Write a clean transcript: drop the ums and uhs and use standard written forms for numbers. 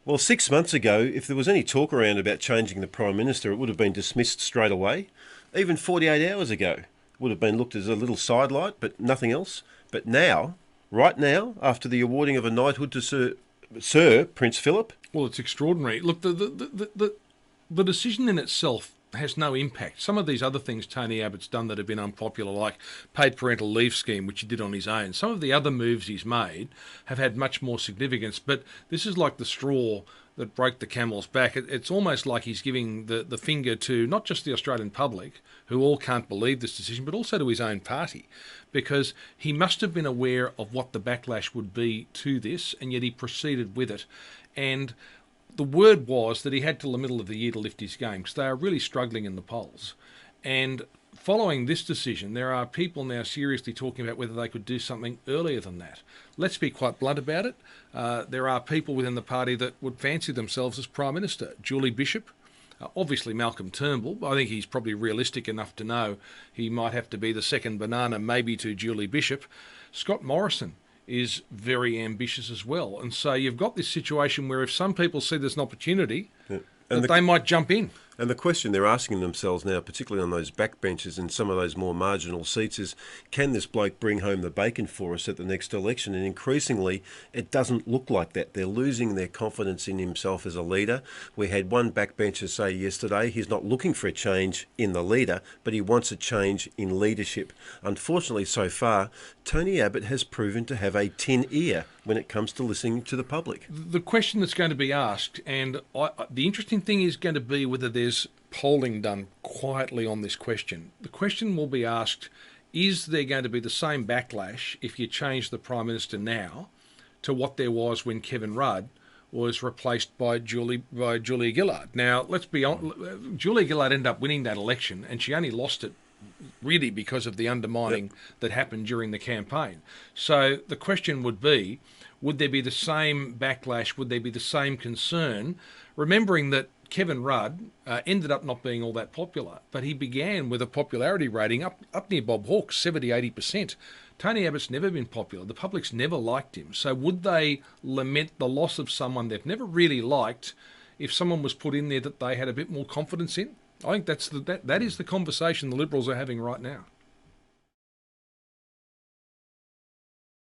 Well, 6 months ago, if there was any talk around about changing the Prime Minister, it would have been dismissed straight away. Even 48 hours ago, it would have been looked as a little sidelight, but nothing else. But now, right now, after the awarding of a knighthood to Sir Prince Phillip. Well, it's extraordinary. Look, the decision in itself has no impact. Some of these other things Tony Abbott's done that have been unpopular, like paid parental leave scheme, which he did on his own, some of the other moves he's made have had much more significance. But this is like the straw that broke the camel's back. It's almost like he's giving the finger to not just the Australian public, who all can't believe this decision, but also to his own party, because he must have been aware of what the backlash would be to this, and yet he proceeded with it. And the word was that he had till the middle of the year to lift his game, because they are really struggling in the polls. And following this decision, there are people now seriously talking about whether they could do something earlier than that. Let's be quite blunt about it. There are people within the party that would fancy themselves as Prime Minister. Julie Bishop, obviously Malcolm Turnbull. I think he's probably realistic enough to know he might have to be the second banana, maybe to Julie Bishop. Scott Morrison is very ambitious as well. And so you've got this situation where if some people see there's an opportunity, that they might jump in. And the question they're asking themselves now, particularly on those backbenches and some of those more marginal seats, is can this bloke bring home the bacon for us at the next election? And increasingly, it doesn't look like that. They're losing their confidence in himself as a leader. We had one backbencher say yesterday he's not looking for a change in the leader, but he wants a change in leadership. Unfortunately, so far, Tony Abbott has proven to have a tin ear when it comes to listening to the public. The question that's going to be asked, and the interesting thing is going to be whether there's polling done quietly on this question. The question will be asked, is there going to be the same backlash if you change the Prime Minister now to what there was when Kevin Rudd was replaced by Julia Gillard? Now, let's be honest, Julia Gillard ended up winning that election, and she only lost it really because of the undermining that happened during the campaign. So the question would be, would there be the same backlash? Would there be the same concern? Remembering that Kevin Rudd ended up not being all that popular, but he began with a popularity rating up near Bob Hawke's, 70–80%. Tony Abbott's never been popular. The public's never liked him. So would they lament the loss of someone they've never really liked if someone was put in there that they had a bit more confidence in? I think that is the conversation the Liberals are having right now.